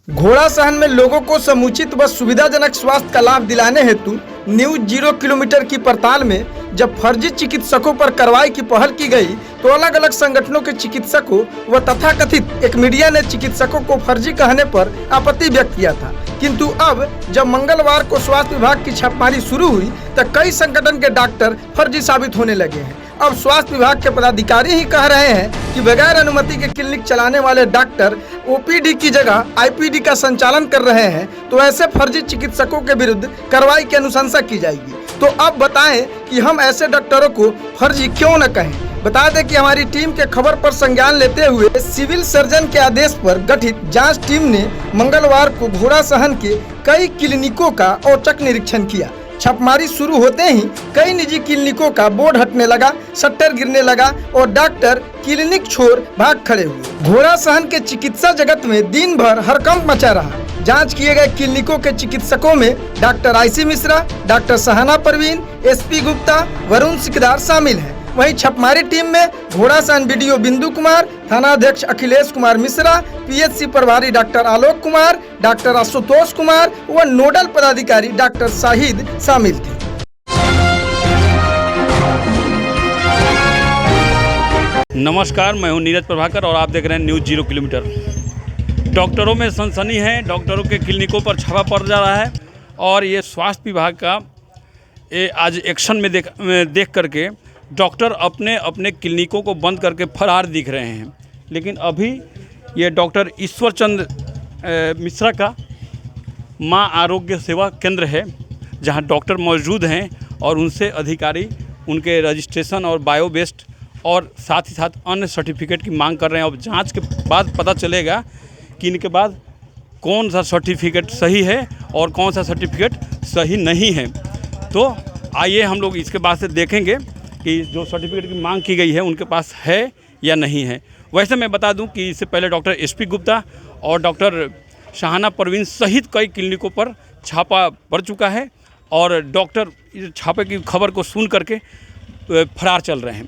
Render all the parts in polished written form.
घोड़ासहन में लोगों को समुचित व सुविधाजनक स्वास्थ्य का लाभ दिलाने हेतु न्यूज 0 किलोमीटर की पड़ताल में जब फर्जी चिकित्सकों पर कार्रवाई की पहल की गई तो अलग अलग संगठनों के चिकित्सकों व तथाकथित एक मीडिया ने चिकित्सकों को फर्जी कहने पर आपत्ति व्यक्त किया था। किंतु अब जब मंगलवार को स्वास्थ्य विभाग की छापेमारी शुरू हुई तो कई संगठन के डॉक्टर फर्जी साबित होने लगे हैं। अब स्वास्थ्य विभाग के पदाधिकारी ही कह रहे हैं कि बगैर अनुमति के क्लिनिक चलाने वाले डॉक्टर ओपीडी की जगह आईपीडी का संचालन कर रहे हैं, तो ऐसे फर्जी चिकित्सकों के विरुद्ध कार्रवाई की अनुशंसा की जाएगी। तो अब बताएं कि हम ऐसे डॉक्टरों को फर्जी क्यों न कहें। बता दें कि हमारी टीम के खबर पर संज्ञान लेते हुए सिविल सर्जन के आदेश पर गठित जांच टीम ने मंगलवार को घोड़ासहन के कई क्लिनिकों का औचक निरीक्षण किया। छापेमारी शुरू होते ही कई निजी क्लिनिकों का बोर्ड हटने लगा, शटर गिरने लगा और डॉक्टर क्लिनिक छोड़ भाग खड़े हुए। घोड़ासहन के चिकित्सा जगत में दिन भर हड़कंप मचा रहा। जांच किए गए क्लिनिकों के चिकित्सकों में doctor IC Mishra, doctor Sahana Parveen, SP Gupta, Varun Sikdar शामिल हैं। वहीं छापेमारी टीम में घोड़ासहन बीडीओ बिंदु कुमार, थानाध्यक्ष अखिलेश कुमार मिश्रा, पीएचसी प्रभारी डॉक्टर आलोक कुमार, डॉक्टर आशुतोष कुमार व नोडल पदाधिकारी डॉक्टर शाहिद शामिल थे। नमस्कार, मैं हूं नीरज प्रभाकर और आप देख रहे हैं न्यूज़ 0 किलोमीटर। डॉक्टरों में सनसनी है, डॉक्टरों के क्लिनिकों पर छापा पड़ जा रहा है और ये स्वास्थ्य विभाग का आज एक्शन में देख करके डॉक्टर अपने अपने क्लिनिकों को बंद करके फरार दिख रहे हैं। लेकिन अभी ये डॉक्टर ईश्वर चंद्र मिश्रा का माँ आरोग्य सेवा केंद्र है, जहां डॉक्टर मौजूद हैं और उनसे अधिकारी उनके रजिस्ट्रेशन और बायोवेस्ट और साथ ही साथ अन्य सर्टिफिकेट की मांग कर रहे हैं। अब जांच के बाद पता चलेगा कि इनके बाद कौन सा सर्टिफिकेट सही है और कौन सा सर्टिफिकेट सही नहीं है। तो आइए हम लोग इसके बाद से देखेंगे कि जो सर्टिफिकेट की मांग की गई है उनके पास है या नहीं है। वैसे मैं बता दूं कि इससे पहले डॉक्टर एसपी गुप्ता और डॉक्टर सहाना परवीन सहित कई क्लिनिकों पर छापा पड़ चुका है और डॉक्टर इस छापे की खबर को सुन करके फरार चल रहे हैं।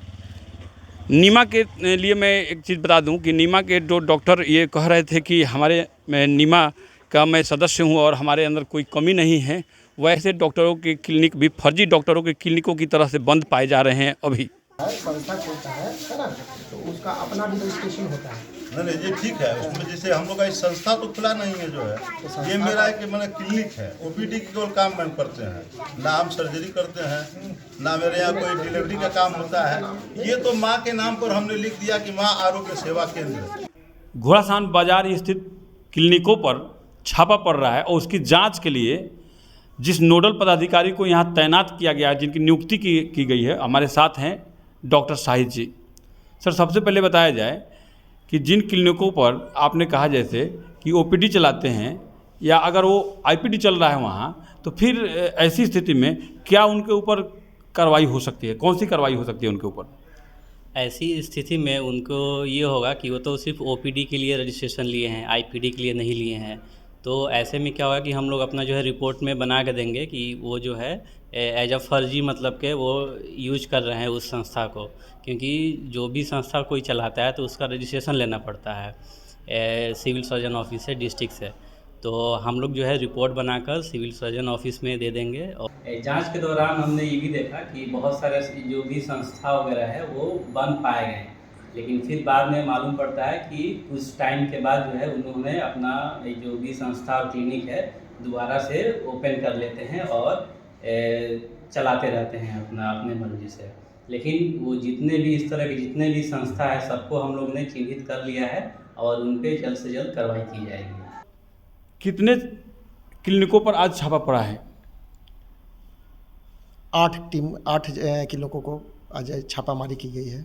नीमा के लिए मैं एक चीज़ बता दूं कि नीमा के जो डॉक्टर ये कह रहे थे कि हमारे नीमा का मैं सदस्य हूं और हमारे अंदर कोई कमी नहीं है, वैसे डॉक्टरों के क्लिनिक भी फर्जी डॉक्टरों के क्लिनिकों की तरह से बंद पाए जा रहे हैं। अभी संस्था खोलता है ना, तो उसका अपना भी रजिस्ट्रेशन होता है। नहीं ये ठीक है, उसमें जैसे हम लोग का संस्था तो खुला नहीं है जो है, ये मेरा एक मैंने क्लिनिक है, ओपीडी की केवल काम हम करते हैं, ना हम सर्जरी करते हैं, ना मेरे यहाँ कोई डिलीवरी का काम होता है। ये तो माँ के नाम पर हमने लिख दिया कि माँ आरोग्य सेवा केंद्र। घोड़ासहन बाजार स्थित क्लिनिकों पर छापा पड़ रहा है और उसकी जाँच के लिए जिस नोडल पदाधिकारी को यहाँ तैनात किया गया है, जिनकी नियुक्ति की गई है, हमारे साथ हैं डॉक्टर शाहिद जी। सर, सबसे पहले बताया जाए कि जिन क्लिनिकों पर आपने कहा जैसे कि ओपीडी चलाते हैं या अगर वो आईपीडी चल रहा है वहाँ, तो फिर ऐसी स्थिति में क्या उनके ऊपर कार्रवाई हो सकती है? कौन सी कार्रवाई हो सकती है उनके ऊपर? ऐसी स्थिति में उनको ये होगा कि वो तो सिर्फ ओपीडी के लिए रजिस्ट्रेशन लिए हैं, आईपीडी के लिए नहीं लिए हैं। तो ऐसे में क्या होगा कि हम लोग अपना जो है रिपोर्ट में बना के देंगे कि वो जो है एज अ फर्जी मतलब के वो यूज कर रहे हैं उस संस्था को, क्योंकि जो भी संस्था कोई चलाता है तो उसका रजिस्ट्रेशन लेना पड़ता है सिविल सर्जन ऑफिस से, डिस्ट्रिक्ट से। तो हम लोग जो है रिपोर्ट बनाकर सिविल सर्जन ऑफिस में दे देंगे। और जांच के दौरान हमने ये भी देखा कि बहुत सारे जो भी संस्था वगैरह है वो बंद पाए गए, लेकिन फिर बाद में मालूम पड़ता है कि कुछ टाइम के बाद जो है उन्होंने अपना जो भी संस्था और क्लिनिक है दोबारा से ओपन कर लेते हैं और चलाते रहते हैं अपने मर्जी से। लेकिन वो जितने भी इस तरह के जितने भी संस्था है सबको हम लोग ने चिन्हित कर लिया है और उन पर जल्द से जल्द कार्रवाई की जाएगी। कितने क्लिनिकों पर आज छापा पड़ा है? 8 क्लिनिकों को आज छापामारी की गई है।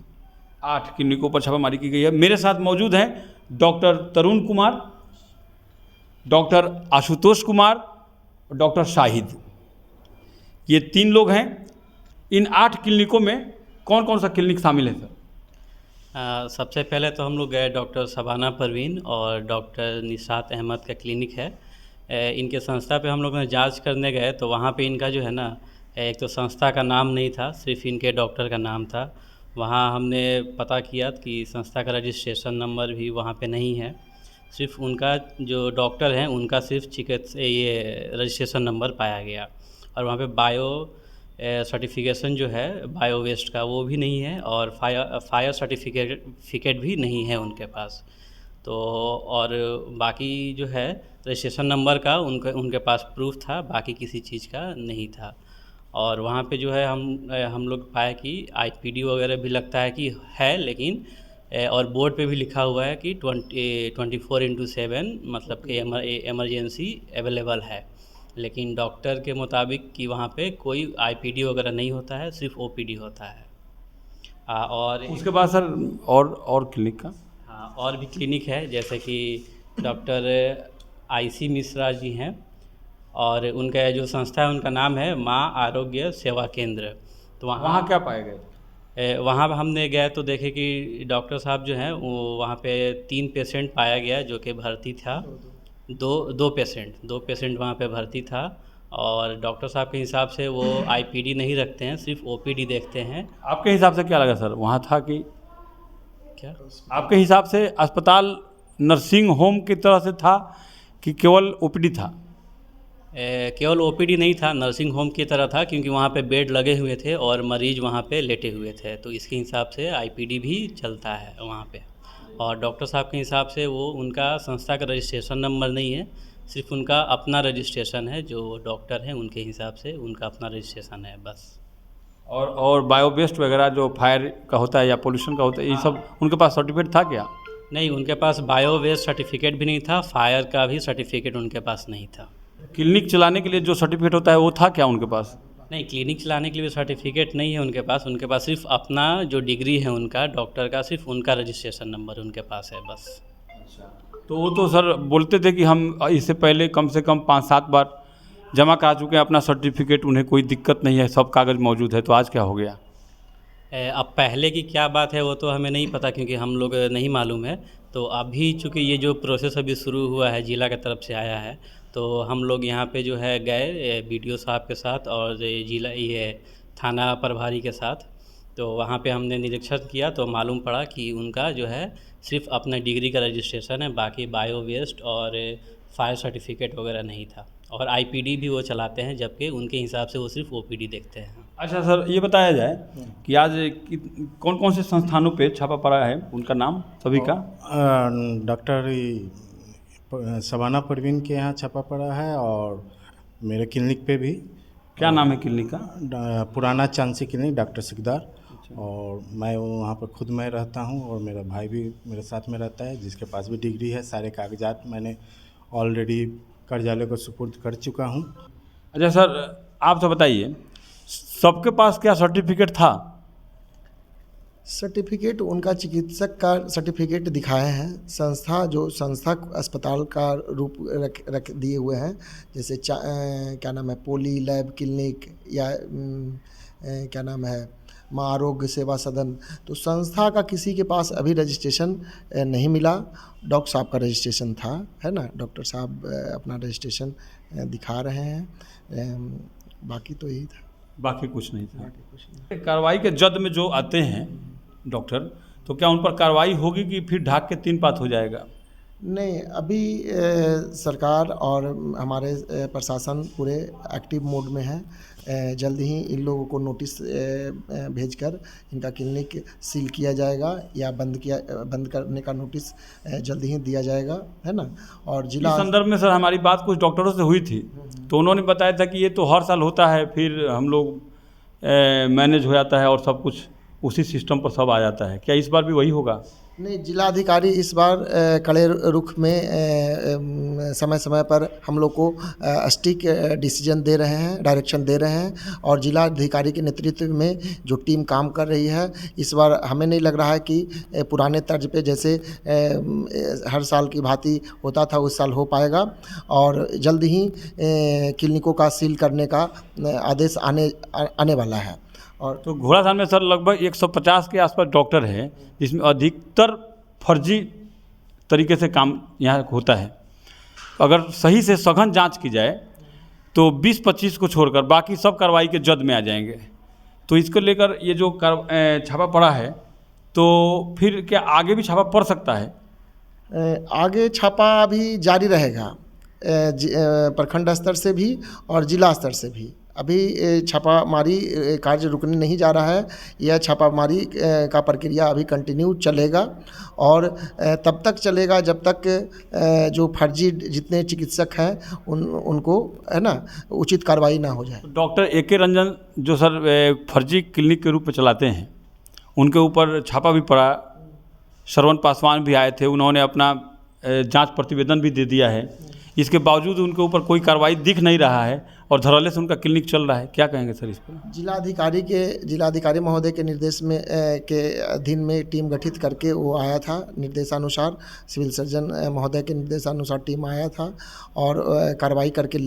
8 क्लिनिकों पर छापामारी की गई है। मेरे साथ मौजूद हैं डॉक्टर तरुण कुमार, डॉक्टर आशुतोष कुमार और डॉक्टर शाहिद। ये 3 लोग हैं। इन 8 क्लिनिकों में कौन कौन सा क्लिनिक शामिल है सर? सबसे पहले तो हम लोग गए डॉक्टर सबाना परवीन और डॉक्टर निशात अहमद का क्लिनिक है। इनके संस्था पे हम लोग ने जांच करने गए तो वहाँ पे इनका जो है ना, एक तो संस्था का नाम नहीं था, सिर्फ इनके डॉक्टर का नाम था। वहाँ हमने पता किया कि संस्था का रजिस्ट्रेशन नंबर भी वहाँ पे नहीं है। सिर्फ उनका जो डॉक्टर हैं उनका सिर्फ चिकित्सा ये रजिस्ट्रेशन नंबर पाया गया, और वहाँ पे बायो सर्टिफिकेशन जो है बायो वेस्ट का वो भी नहीं है, और फायर सर्टिफिकेट भी नहीं है उनके पास। तो और बाकी जो है रजिस्ट्रेशन नंबर का उनके पास प्रूफ था, बाकी किसी चीज़ का नहीं था। और वहाँ पे जो है हम लोग पाए कि आईपीडी वगैरह भी लगता है कि है, लेकिन और बोर्ड पे भी लिखा हुआ है कि 24/7 मतलब कि इमरजेंसी अवेलेबल है, लेकिन डॉक्टर के मुताबिक कि वहाँ पे कोई आईपीडी वगैरह नहीं होता है, सिर्फ ओपीडी होता है। और उसके बाद सर और क्लिनिक का? हाँ, और भी क्लिनिक है, जैसे कि डॉक्टर आईसी मिश्रा जी हैं, और उनका जो संस्था है उनका नाम है माँ आरोग्य सेवा केंद्र। तो वहाँ क्या पाए गए? वहाँ हमने गए तो देखे कि डॉक्टर साहब जो हैं वो वहाँ पे 3 पेशेंट पाया गया जो कि भर्ती था, दो पेशेंट वहाँ पे भर्ती था। और डॉक्टर साहब के हिसाब से वो आईपीडी नहीं रखते हैं, सिर्फ ओपीडी देखते हैं। आपके हिसाब से क्या लगा सर, वहाँ था कि क्या आपके हिसाब से अस्पताल नर्सिंग होम की तरह से था कि केवल ओपीडी था? केवल ओपीडी नहीं था, नर्सिंग होम की तरह था, क्योंकि वहाँ पे बेड लगे हुए थे और मरीज़ वहाँ पे लेटे हुए थे, तो इसके हिसाब से आईपीडी भी चलता है वहाँ पे। और डॉक्टर साहब के हिसाब से वो उनका संस्था का रजिस्ट्रेशन नंबर नहीं है, सिर्फ उनका अपना रजिस्ट्रेशन है, जो डॉक्टर हैं उनके हिसाब से उनका अपना रजिस्ट्रेशन है बस। और बायोवेस्ट वगैरह जो फायर का होता है या पोल्यूशन का होता है, ये सब उनके पास सर्टिफिकेट था क्या? नहीं, उनके पास बायो वेस्ट सर्टिफिकेट भी नहीं था, फायर का भी सर्टिफिकेट उनके पास नहीं था। क्लिनिक चलाने के लिए जो सर्टिफिकेट होता है वो था क्या उनके पास? नहीं, क्लिनिक चलाने के लिए सर्टिफिकेट नहीं है उनके पास सिर्फ अपना जो डिग्री है उनका डॉक्टर का, सिर्फ उनका रजिस्ट्रेशन नंबर उनके पास है बस। तो वो तो सर बोलते थे कि हम इससे पहले कम से कम 5-7 बार जमा करा चुके हैं अपना सर्टिफिकेट, उन्हें कोई दिक्कत नहीं है, सब कागज़ मौजूद है, तो आज क्या हो गया? अब पहले की क्या बात है वो तो हमें नहीं पता, क्योंकि हम लोग नहीं मालूम है। तो अभी चूँकि ये जो प्रोसेस अभी शुरू हुआ है, जिला की तरफ से आया है, तो हम लोग यहाँ पे जो है गए बीडीओ साहब के साथ और जिला ये थाना प्रभारी के साथ। तो वहाँ पे हमने निरीक्षण किया तो मालूम पड़ा कि उनका जो है सिर्फ अपना डिग्री का रजिस्ट्रेशन है, बाकी बायो वेस्ट और फायर सर्टिफिकेट वगैरह नहीं था। और आईपीडी भी वो चलाते हैं, जबकि उनके हिसाब से वो सिर्फ ओपीडी देखते हैं। अच्छा सर, ये बताया जाए कि आज कौन कौन से संस्थानों पे छापा पड़ा है, उनका नाम सभी का? डॉक्टर शबाना परवीन के यहाँ छापा पड़ा है, और मेरे क्लिनिक पे भी। क्या नाम है क्लिनिक का? पुराना चांसी क्लिनिक, डॉक्टर सिकदार। और मैं वहाँ पर खुद मैं रहता हूँ, और मेरा भाई भी मेरे साथ में रहता है, जिसके पास भी डिग्री है। सारे कागजात मैंने ऑलरेडी कार्यालय को सुपुर्द कर चुका हूँ। अच्छा सर, आप तो बताइए, सबके पास क्या सर्टिफिकेट था? सर्टिफिकेट उनका चिकित्सक का सर्टिफिकेट दिखाए हैं, संस्था अस्पताल का रूप रख दिए हुए हैं, जैसे क्या नाम है, पोली लैब क्लिनिक, या क्या नाम है, माँ आरोग्य सेवा सदन। तो संस्था का किसी के पास अभी रजिस्ट्रेशन नहीं मिला। डॉक्टर साहब का रजिस्ट्रेशन था, है ना, डॉक्टर साहब अपना रजिस्ट्रेशन दिखा रहे हैं, बाकी तो यही था। बाकी कुछ नहीं था। कार्रवाई के जद में जो आते हैं डॉक्टर, तो क्या उन पर कार्रवाई होगी कि फिर ढाक के 3 पात हो जाएगा? नहीं, अभी सरकार और हमारे प्रशासन पूरे एक्टिव मोड में है। जल्द ही इन लोगों को नोटिस भेजकर इनका क्लिनिक सील किया जाएगा, या बंद करने का नोटिस जल्द ही दिया जाएगा, है ना। और जिला इस संदर्भ में सर हमारी बात कुछ डॉक्टरों से हुई थी, तो उन्होंने बताया था कि ये तो हर साल होता है, फिर हम लोग मैनेज हो जाता है और सब कुछ उसी सिस्टम पर सब आ जाता है। क्या इस बार भी वही होगा? नहीं, जिलाधिकारी इस बार कड़े रुख में समय समय पर हम लोग को स्ट्रिक्ट डिसीजन दे रहे हैं, डायरेक्शन दे रहे हैं, और जिलाधिकारी के नेतृत्व में जो टीम काम कर रही है, इस बार हमें नहीं लग रहा है कि पुराने तर्ज पे जैसे हर साल की भांति होता था उस साल हो पाएगा। और जल्द ही क्लिनिकों का सील करने का आदेश आने वाला है। और तो घोड़ासान में सर लगभग 150 के आसपास डॉक्टर हैं, जिसमें अधिकतर फर्जी तरीके से काम यहाँ होता है। अगर सही से सघन जांच की जाए तो 20-25 को छोड़कर बाकी सब कार्रवाई के जद में आ जाएंगे। तो इसको लेकर ये जो छापा पड़ा है, तो फिर क्या आगे भी छापा पड़ सकता है? आगे छापा अभी जारी रहेगा, प्रखंड स्तर से भी और जिला स्तर से भी। अभी छापामारी कार्य रुकने नहीं जा रहा है, यह छापामारी का प्रक्रिया अभी कंटिन्यू चलेगा और तब तक चलेगा जब तक जो फर्जी जितने चिकित्सक हैं उनको है ना उचित कार्रवाई ना हो जाए। Doctor A K. रंजन जो सर फर्जी क्लिनिक के रूप में चलाते हैं, उनके ऊपर छापा भी पड़ा। श्रवण पासवान भी आए थे, उन्होंने अपना जांच प्रतिवेदन भी दे दिया है। इसके बावजूद उनके ऊपर कोई कार्रवाई दिख नहीं रहा है और धड़ल्ले से उनका क्लिनिक चल रहा है। क्या कहेंगे सर इस पर? जिलाधिकारी महोदय के निर्देश में के अधीन में टीम गठित करके वो आया था, निर्देशानुसार सिविल सर्जन महोदय के निर्देशानुसार टीम आया था और कार्रवाई करके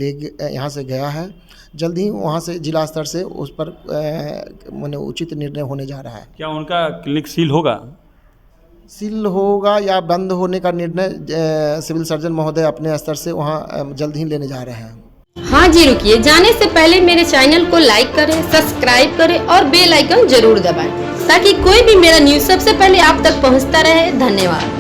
यहाँ से गया है। जल्द ही वहाँ से जिला स्तर से उस पर माने उचित निर्णय होने जा रहा है। क्या उनका क्लिनिक सील होगा? सील होगा या बंद होने का निर्णय सिविल सर्जन महोदय अपने स्तर से वहाँ जल्द ही लेने जा रहे हैं। हाँ जी, रुकिए, जाने से पहले मेरे चैनल को लाइक करें, सब्सक्राइब करें और बेल आइकन जरूर दबाएं ताकि कोई भी मेरा न्यूज़ सबसे पहले आप तक पहुंचता रहे। धन्यवाद।